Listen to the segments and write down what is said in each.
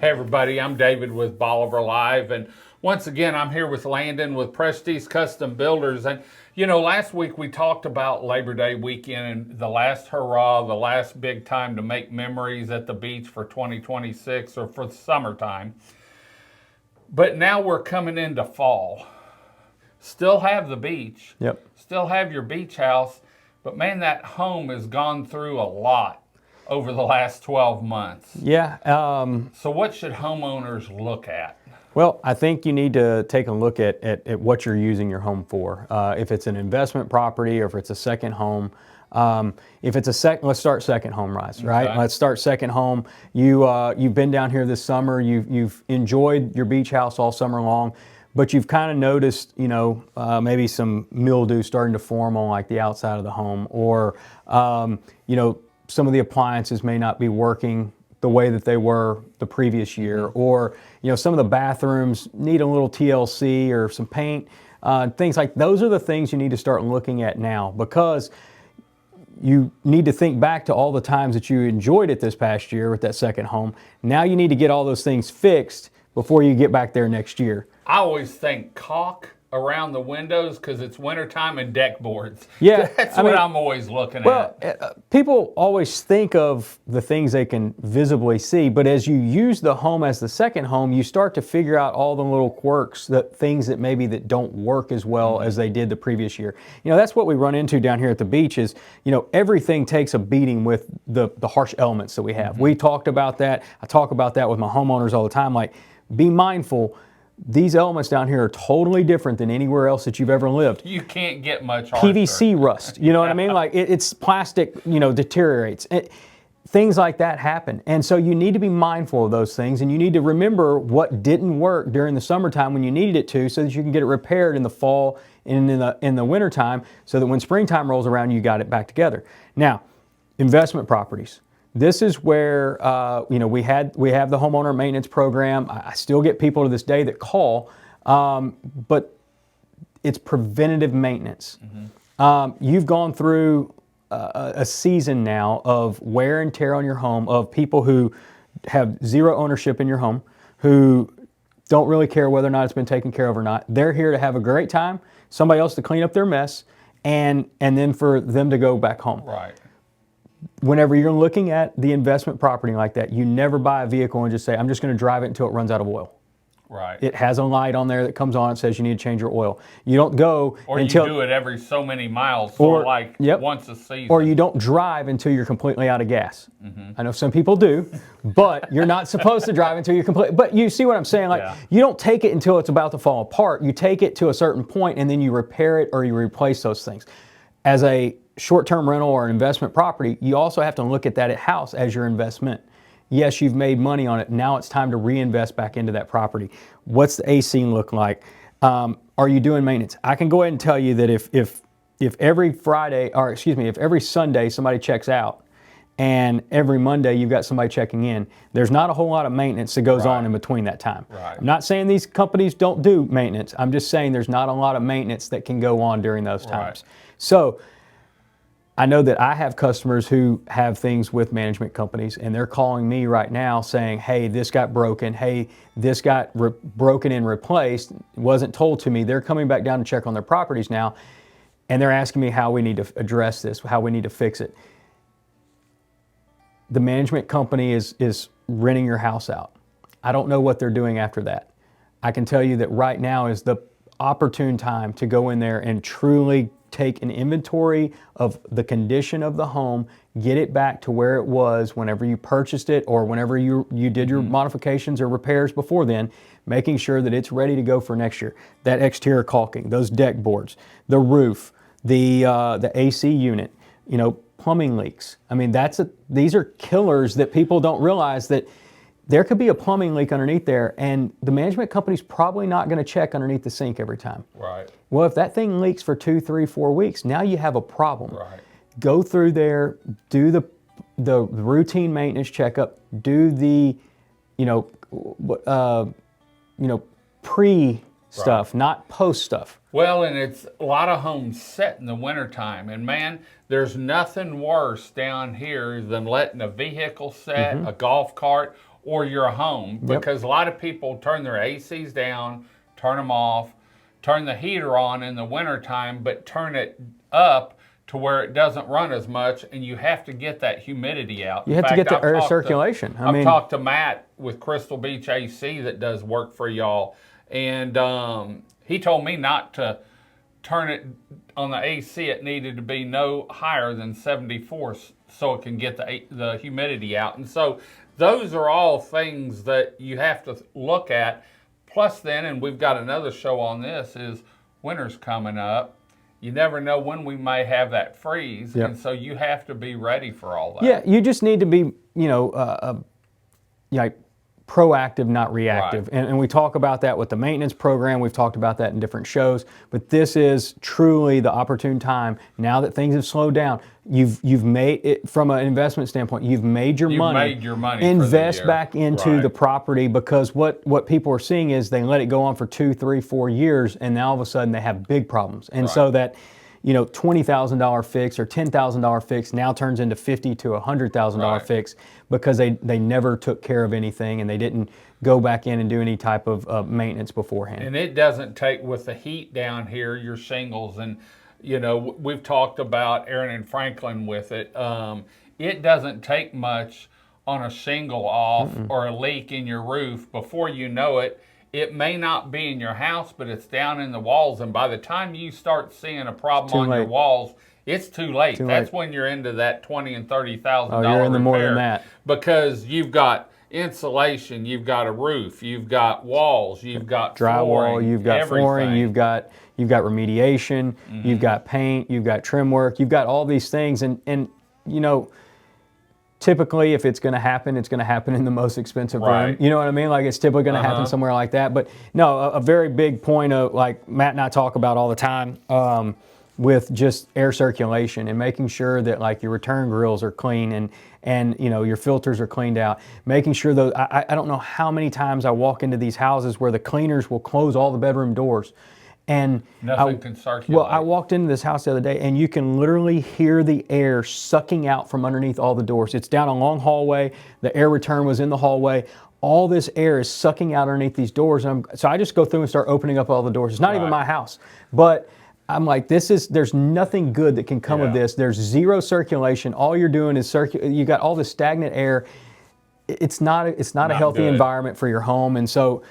Hey everybody, I'm David with Bolivar Live, and once again I'm here with Landon with Prestige Custom Builders. And you know, last week we talked about Labor Day weekend and the last hurrah, the last big time to make memories at the beach for 2026 or for the summertime. But now we're coming into fall. Still have the beach, still have your beach house, but man, that home has gone through a lot over the last 12 months. Yeah. So what should homeowners look at? Well, I think you need to take a look at what you're using your home for. If it's an investment property or if it's a second home. If it's let's start second home, right? Okay. Let's start second home. You've been down here this summer. You've enjoyed your beach house all summer long, but you've kind of noticed, maybe some mildew starting to form on like the outside of the home, or some of the appliances may not be working the way that they were the previous year, or some of the bathrooms need a little TLC or some paint, things like those are the things you need to start looking at now, because you need to think back to all the times that you enjoyed it this past year with that second home. Now you need to get all those things fixed before you get back there next year. I always think caulk around the windows because it's wintertime, and deck boards. Yeah, That's what I'm always looking at. People always think of the things they can visibly see, but as you use the home as the second home, you start to figure out all the little quirks, things that maybe that don't work as well as they did the previous year. That's what we run into down here at the beach is, everything takes a beating with the harsh elements that we have. We talked about that. I talk about that with my homeowners all the time. Like, be mindful. These elements down here are totally different than anywhere else that you've ever lived. You can't get much harsher. PVC rust, you know what I mean? Like it's plastic, deteriorates. Things like that happen. And so you need to be mindful of those things, and you need to remember what didn't work during the summertime when you needed it to, so that you can get it repaired in the fall and in the wintertime, so that when springtime rolls around, you got it back together. Now, investment properties. This is where we have the homeowner maintenance program. I still get people to this day that call, but it's preventative maintenance. You've gone through a season now of wear and tear on your home, of people who have zero ownership in your home, who don't really care whether or not it's been taken care of or not. They're here to have a great time, somebody else to clean up their mess, and then for them to go back home. Right. Whenever you're looking at the investment property like that, you never buy a vehicle and just say, I'm just going to drive it until it runs out of oil. Right. It has a light on there that comes on and says you need to change your oil. You don't go until... Or you do it every so many miles, or like once a season. Or you don't drive until you're completely out of gas. I know some people do, but you're not supposed to drive until you're completely... But you see what I'm saying? Like, you don't take it until it's about to fall apart. You take it to a certain point, and then you repair it or you replace those things. As a short-term rental or an investment property, you also have to look at that house as your investment. Yes, you've made money on it. Now it's time to reinvest back into that property. What's the AC look like? Are you doing maintenance? I can go ahead and tell you that if every if every Sunday somebody checks out, and every Monday you've got somebody checking in, there's not a whole lot of maintenance that goes on in between that time. I'm not saying these companies don't do maintenance. I'm just saying there's not a lot of maintenance that can go on during those times. So I know that I have customers who have things with management companies, and they're calling me right now saying, hey, this got broken. Hey, this got broken and replaced. It wasn't told to me. They're coming back down to check on their properties now, and they're asking me how we need to address this, how we need to fix it. The management company is renting your house out. I don't know what they're doing after that. I can tell you that right now is the opportune time to go in there and truly take an inventory of the condition of the home, get it back to where it was whenever you purchased it, or whenever you did your modifications or repairs before then, making sure that it's ready to go for next year. That exterior caulking, those deck boards, the roof, the AC unit, plumbing leaks. I mean, these are killers that people don't realize, that there could be a plumbing leak underneath there, and the management company's probably not going to check underneath the sink every time. Right. Well, if that thing leaks for 2, 3, 4 weeks, now you have a problem. Right. Go through there, do the routine maintenance checkup, do the, pre stuff, not post stuff. Well, and it's a lot of homes set in the wintertime, and man, there's nothing worse down here than letting a vehicle set, a golf cart, or your home, because a lot of people turn their ACs down, turn them off, turn the heater on in the wintertime, but turn it up to where it doesn't run as much, and you have to get that humidity out. You have to get the air circulation. I've talked to Matt with Crystal Beach AC that does work for y'all, and he told me not to turn it on the AC. It needed to be no higher than 74 so it can get the humidity out. And so those are all things that you have to look at. Plus then, and we've got another show on this, is winter's coming up. You never know when we may have that freeze, and so you have to be ready for all that. Yeah, you just need to be, like proactive, not reactive. Right. And we talk about that with the maintenance program. We've talked about that in different shows. But this is truly the opportune time. Now that things have slowed down, you've made it from an investment standpoint. You've made your money. Made your money. Invest back into the property, because what people are seeing is they let it go on for 2, 3, 4 years, and now all of a sudden they have big problems. And so that $20,000 fix or $10,000 fix now turns into $50,000 to $100,000 fix, because they never took care of anything and they didn't go back in and do any type of maintenance beforehand. And it doesn't take, with the heat down here, your shingles, and we've talked about Aaron and Franklin with it. It doesn't take much on a shingle off or a leak in your roof. Before you know it, it may not be in your house, but it's down in the walls. And by the time you start seeing a problem on your walls, it's too late. That's when you're into that $20,000 and $30,000 Oh, you're in the more than that. Because you've got insulation, you've got a roof, you've got walls, you've got drywall, flooring, you've got flooring, you've got remediation, you've got paint, you've got trim work, you've got all these things, and typically, if it's going to happen, it's going to happen in the most expensive room. You know what I mean? Like, it's typically going to happen somewhere like that. But no, a very big point of, like Matt and I talk about all the time, with just air circulation and making sure that, like, your return grills are clean and your filters are cleaned out. Making sure those, I don't know how many times I walk into these houses where the cleaners will close all the bedroom doors. And nothing can circulate. Well, I walked into this house the other day, and you can literally hear the air sucking out from underneath all the doors. It's down a long hallway. The air return was in the hallway. All this air is sucking out underneath these doors. So I just go through and start opening up all the doors. It's not even my house, but I'm like, there's nothing good that can come of this. There's zero circulation. All you're doing is you got all this stagnant air. It's not a healthy environment for your home. And so,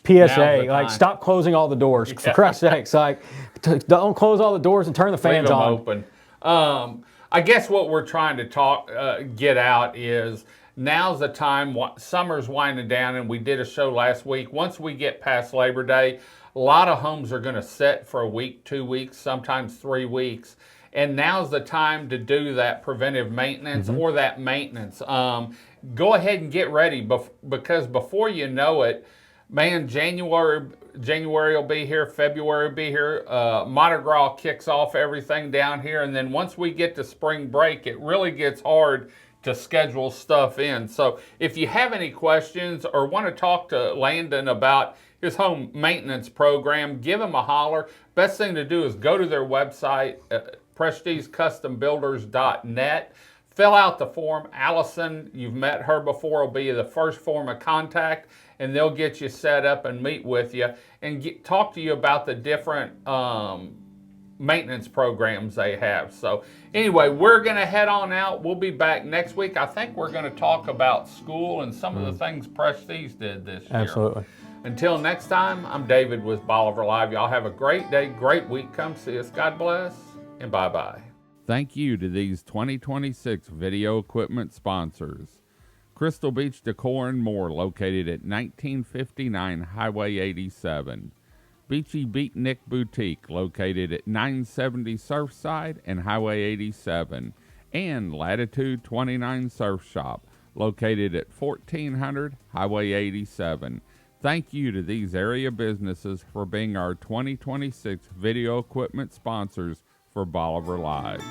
PSA, like, stop closing all the doors, for Christ's sakes. Like, don't close all the doors and turn the fans on. Open. I guess what we're trying to get out is, now's the time. Summer's winding down, and we did a show last week. Once we get past Labor Day, a lot of homes are going to sit for a week, 2 weeks, sometimes 3 weeks. And now's the time to do that preventive maintenance or that maintenance. Go ahead and get ready, because before you know it, man, January will be here, February will be here. Mardi Gras kicks off everything down here, and then once we get to spring break, it really gets hard to schedule stuff in. So if you have any questions or want to talk to Landon about his home maintenance program, give him a holler. Best thing to do is go to their website, prestigecustombbuilders.net. Fill out the form. Allison, you've met her before, will be the first form of contact, and they'll get you set up and meet with you and talk to you about the different maintenance programs they have. So anyway, we're going to head on out. We'll be back next week. I think we're going to talk about school and some of the things Prestige did this year. Absolutely. Until next time, I'm David with Bolivar Live. Y'all have a great day, great week. Come see us. God bless, and bye-bye. Thank you to these 2026 video equipment sponsors. Crystal Beach Decor and More, located at 1959 Highway 87. Beachy Beatnik Boutique, located at 970 Surfside and Highway 87. And Latitude 29 Surf Shop, located at 1400 Highway 87. Thank you to these area businesses for being our 2026 video equipment sponsors for Bolivar Live.